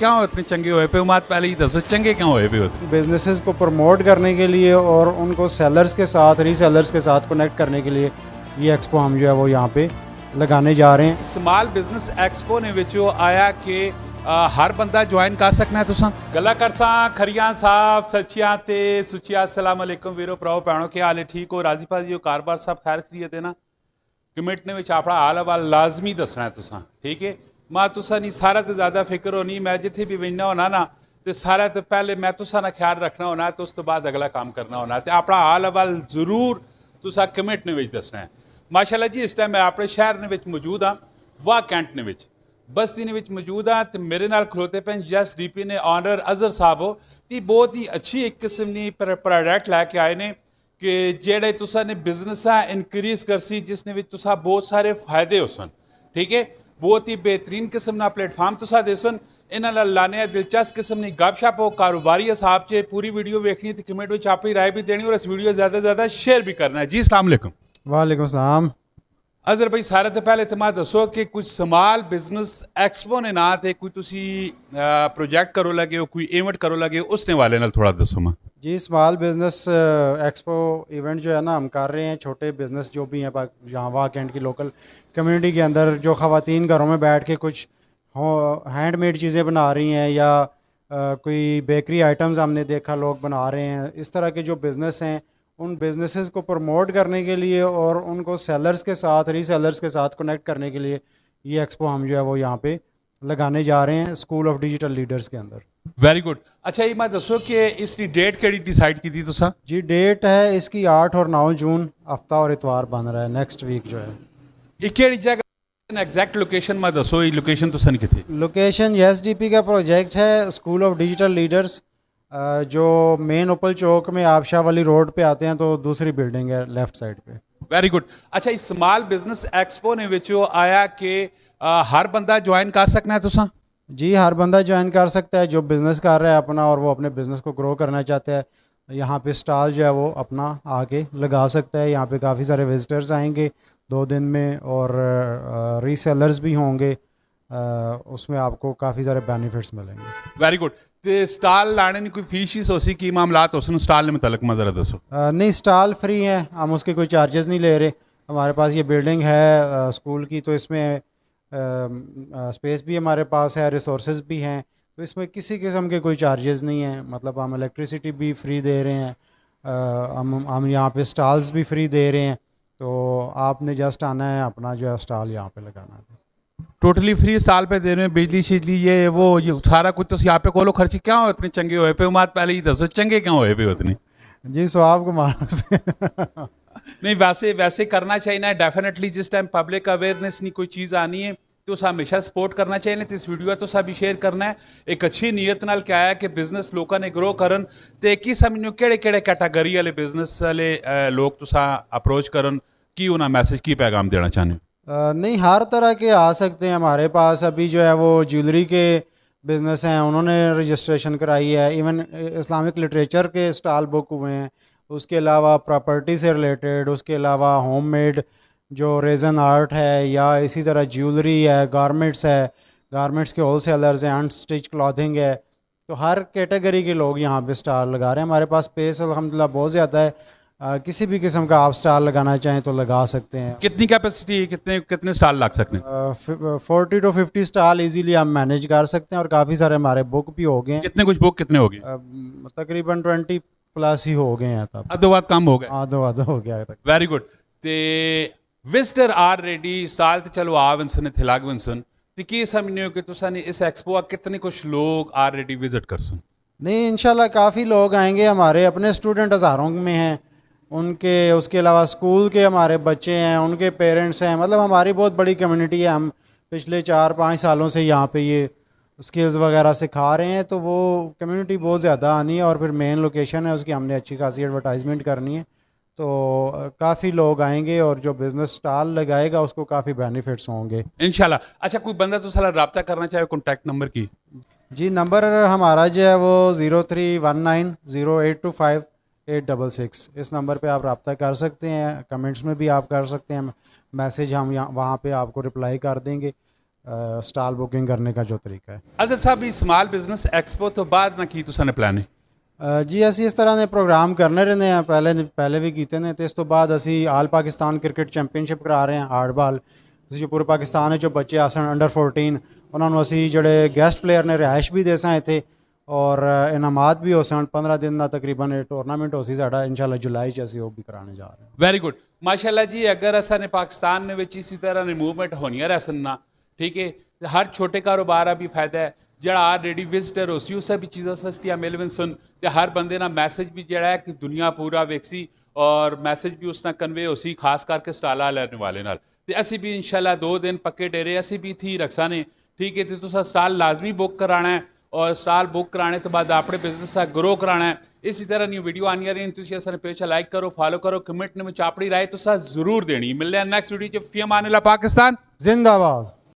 क्यों इतने चंगे होए पे उमाद पहले ही दसो चंगे क्यों होए पे बिजनेसेस को प्रमोट करने के लिए और उनको सेलर्स के साथ रीसेलर्स के साथ कनेक्ट करने के लिए ये एक्सपो हम जो है वो यहाँ पे लगाने जा रहे हैं। स्मॉल बिजनेस एक्सपो ने विचों आया कि हर बंदा ज्वाइन कर सकना है तुसा गला करसा खरियां साहब सच्चियां ते सुचिया अस्सलाम वालेकुम वीरो भराओ भैनों के हाल है ठीक हो राजी भाजी हो कारोबार सब खैर खरीद देना कमेंट ने विच अपना हाल हवाल लाजमी दसना है तुसा ठीक है मां तुसा नहीं सारा तो ज़्यादा फिक्र होनी मैं जिथे भी बहना होना ना तो सारा तो पहले मैं तुसा ना ख्याल रखना होना तो उस तो बाद अगला काम करना होना तो अपना हाल हवाल जरूर तुसा कमेंट ने विच दसना है। माशाल्लाह जी इस टाइम मैं अपने शहर ने विच मौजूद हाँ वाह कैंट ने विच बस्ती ने विच मौजूद हाँ तो मेरे नाल खलोते पे जस डीपी ने ऑनर अजहर साहब हो तो बहुत ही अच्छी एक किस्म की प्रोडक्ट लैके आए ने कि जेड़े तुसा ने बिजनेस इनक्रीज करसी जिसने विच तुसा बहुत सारे फायदे हो सन ठीक है बहुत ही बेहतरीन किस्म का प्लेटफॉर्म तुसा दे सन इन्हां नाल लाने दिलचस्प किस्म की गपशप हो कारोबारी हिसाब से पूरी वीडियो देखनी तो कमेंट में अपनी राय भी देनी और इस वीडियो ज़्यादा से ज़्यादा शेयर भी करना है। जी अस्सलाम वालेकुम। वालेकुम सलाम। अजहर भाई सारे तो पहले तुम दसो कि कुछ स्मॉल बिजनेस एक्सपो ने ना ते कोई तुसी प्रोजेक्ट करो लगे हो कोई इवेंट करो लगे हो उसने वाले नाल थोड़ा दसो मैं। जी स्मॉल बिजनेस एक्सपो इवेंट जो है ना हम कर रहे हैं छोटे बिजनेस जो भी हैं यहाँ वाह कैंट की लोकल कम्युनिटी के अंदर जो ख़वातीन घरों में बैठ के कुछ हैंडमेड चीज़ें बना रही हैं या कोई बेकरी आइटम्स हमने देखा लोग बना रहे हैं इस तरह के जो बिज़नेस हैं उन बिजनेसेस को प्रमोट करने के लिए और उनको सेलर्स के साथ रीसेलर्स के साथ कनेक्ट करने के लिए ये एक्सपो हम जो है वो यहाँ पे लगाने जा रहे हैं स्कूल ऑफ डिजिटल लीडर्स के अंदर। Very good. अच्छा ये मैं दसो कि इसकी डेट केड़ी डिसाइड की थी तुसा? जी डेट है इसकी 8 और 9 जून हफ्ता और इतवार बन रहा है नेक्स्ट वीक जो है। ये केड़ी जगह एग्जैक्ट लोकेशन मैं दसो ये लोकेशन तुसा नहीं किथे? लोकेशन एसडीपी का प्रोजेक्ट है स्कूल ऑफ डिजिटल लीडर्स जो मेन ओपल चौक में आप शाह वाली रोड पे आते हैं तो दूसरी बिल्डिंग है लेफ्ट साइड पे। Very good. अच्छा इस स्मॉल बिजनेस एक्सपो ने विचों आया कि हर बंदा ज्वाइन कर सकना है तुसा? जी हर बंदा ज्वाइन कर सकता है जो बिज़नेस कर रहा है अपना और वो अपने बिज़नेस को ग्रो करना चाहता है यहाँ पे स्टॉल जो है वो अपना आके लगा सकता है। यहाँ पे काफ़ी सारे विजिटर्स आएंगे 2 दिन में और रीसेलर्स भी होंगे उसमें आपको काफ़ी सारे बेनिफिट्स मिलेंगे। Very good. ते स्टॉल लाने की कोई फीस ही सोसी की मामलात हो स्टॉल ने मुतलक मैं ज़रा दसो। नहीं स्टॉल फ्री है हम उसके कोई चार्जेस नहीं ले रहे। हमारे पास ये बिल्डिंग है स्कूल की तो इसमें स्पेस भी हमारे पास है रिसोर्सेज भी हैं तो इसमें किसी किस्म के कोई चार्जेस नहीं हैं मतलब हम इलेक्ट्रिसिटी भी फ्री दे रहे हैं हम यहाँ पे स्टॉल्स भी फ्री दे रहे हैं तो आपने जस्ट आना है अपना जो है स्टॉल यहाँ पे लगाना है। टोटली फ्री स्टॉल पे दे रहे हैं बिजली शिजली ये सारा कुछ तो यहाँ पे कोलो खर्ची क्या हो इतने चंगे होए पे उमाद पहले ही दसो चंगे क्यों होए पे उतने? जी स्वाब को मार नहीं वैसे वैसे करना चाहिए ना डेफिनेटली जिस टाइम पब्लिक अवेयरनेस नहीं कोई चीज़ आनी है तो उस हमेशा सपोर्ट करना चाहिए तो इस वीडियो तो सभी शेयर करना है एक अच्छी नीयत नाल क्या है कि बिजनेस लोगों ने ग्रो करन तो एक ही समझो केड़े केड़े कैटागरी वाले बिजनेस वाले लोग तुसा अप्रोच करन की उन्हें मैसेज की पैगाम देना चाहते हो? नहीं हर तरह के आ सकते हैं हमारे पास अभी जो है वो ज्वेलरी के बिज़नेस हैं उन्होंने रजिस्ट्रेशन कराई है इवन इस्लामिक लिटरेचर के स्टॉल बुक हुए हैं उसके अलावा प्रॉपर्टी से रिलेटेड उसके अलावा होममेड जो रेजन आर्ट है या इसी तरह ज्वेलरी है गारमेंट्स के होल सेलर्स हैं अनस्टिच क्लॉथिंग है तो हर कैटेगरी के लोग यहाँ पे स्टॉल लगा रहे हैं। हमारे पास स्पेस अल्हम्दुलिल्लाह बहुत ज़्यादा है किसी भी किस्म का आप स्टॉल लगाना चाहें तो लगा सकते हैं। कितनी कैपेसिटी कितने स्टॉल लग सकते हैं? 40 to 50 स्टॉल इजीली हम मैनेज कर सकते हैं और काफ़ी सारे हमारे बुक भी हो गए हैं। कितने कुछ बुक कितने हो गए? तकरीबन 20 प्लस ही हो गए हैं तब अदो बात कम हो गए आधो हो गया तक। Very good. ते विजिटर आर रेडी स्टॉल तो चलो आ वंसन थे लग वंसन तो की समझने हो कि तुसा ने इस एक्सपो कितने कुछ लोग आर रेडी विजिट करसन? नहीं इंशाल्लाह काफ़ी लोग आएंगे हमारे अपने स्टूडेंट हज़ारों में हैं उनके उसके अलावा स्कूल के हमारे बच्चे हैं उनके पेरेंट्स हैं मतलब हमारी बहुत बड़ी कम्युनिटी है। हम पिछले 4-5 सालों से यहाँ पे ये स्किल्स वगैरह सिखा रहे हैं तो वो कम्युनिटी बहुत ज़्यादा आनी है और फिर मेन लोकेशन है उसकी हमने अच्छी खासी एडवर्टाइजमेंट करनी है तो काफ़ी लोग आएंगे और जो बिज़नेस स्टॉल लगाएगा उसको काफ़ी बेनिफिट्स होंगे इंशाल्लाह। अच्छा कोई बंदा तो साला रब्ता करना चाहे कॉन्टैक्ट नंबर की? जी नंबर हमारा जो है वो 03190825 इस नंबर पे आप रब्ता कर सकते हैं। कमेंट्स में भी आप कर सकते हैं मैसेज हम यहाँ वहाँ पे आपको रिप्लाई कर देंगे स्टॉल बुकिंग करने का जो तरीका है। ਅਜ਼ਰ ਸਾਹਿਬ ਵੀ ਸਮਾਲ ਬਿਜ਼ਨਸ ਐਕਸਪੋ ਤੋਂ ਬਾਅਦ ਨਾ ਕੀ ਤੁਸੀਂ ਨੇ ਪਲਾਨ ਹੈ? ਜੀ ਅਸੀਂ ਇਸ ਤਰ੍ਹਾਂ ਦੇ ਪ੍ਰੋਗਰਾਮ ਕਰਨੇ ਰਹਿੰਦੇ ਹਾਂ, ਪਹਿਲੇ ਵੀ ਕੀਤੇ ਨੇ, ਅਤੇ ਇਸ ਤੋਂ ਬਾਅਦ ਅਸੀਂ ਆਲ ਪਾਕਿਸਤਾਨ ਕ੍ਰਿਕਟ ਚੈਂਪੀਅਨਸ਼ਿਪ ਕਰਾ ਰਹੇ ਹਾਂ ਹਾਰਡਬਾਲ। ਤੁਸੀਂ ਪੂਰੇ ਪਾਕਿਸਤਾਨ ਵਿੱਚ ਜੋ ਬੱਚੇ ਆਸਣ ਅੰਡਰ 14 ਉਹਨਾਂ ਨੂੰ ਅਸੀਂ ਜਿਹੜੇ ਗੈਸਟ ਪਲੇਅਰ ਨੇ ਰਿਹਾਇਸ਼ ਵੀ ਦੇ ਸਾਂ ਇੱਥੇ, ਔਰ ਇਨਾਮਾਤ ਵੀ ਹੋ ਸਨ। 15 ਦਿਨ ਦਾ ਤਕਰੀਬਨ ਇਹ ਟੂਰਨਾਮੈਂਟ ਹੋ ਸੀ ਸਾਡਾ, ਇਨਸ਼ਾਅੱਲਾ ਜੁਲਾਈ 'ਚ ਅਸੀਂ ਉਹ ਵੀ ਕਰਾਉਣੇ ਜਾ ਰਹੇ ਹਾਂ। ਵੈਰੀ ਗੁੱਡ, ਮਾਸ਼ਾਅੱਲਾ ਜੀ। ਅਗਰ ਅਸਾਂ ਨੇ ਪਾਕਿस्तान ਦੇ ਵਿੱਚ ਇਸੇ ਤਰ੍ਹਾਂ ਦੀ ਮੂਵਮੈਂਟ ਹੋਣੀਆਂ ਰਹਿ ਨਾ, ठीक है, हर छोटे कारोबार भी फायदा है। जड़ा ऑलरेडी विजिटर हो सी उसे भी चीज़ां सस्तियां मिल वन सुन, ते हर बंदे ना मैसेज भी जड़ा है कि दुनिया पूरा वेखसी और मैसेज भी उसना कन्वे हो सी, खास करके स्टाला लैने वाले नाल। ते असी भी इंशाल्लाह 2 दिन पक्के डेरे असी भी थी रखसा ने, ठीक है। तो तुसा स्टाल लाजमी बुक कराना है, और स्टाल बुक कराने तो बाद अपने बिजनेस का ग्रो कराना है। इसी तरह न्यू वीडियो आनी रही, तुम असाने पेज लाइक करो, फॉलो करो, कमेंट में अपनी राय तुसा जरूर देनी। मिलने नेक्स्ट वीडियो च। फी अमान अल्लाह, पाकिस्तान जिंदाबाद।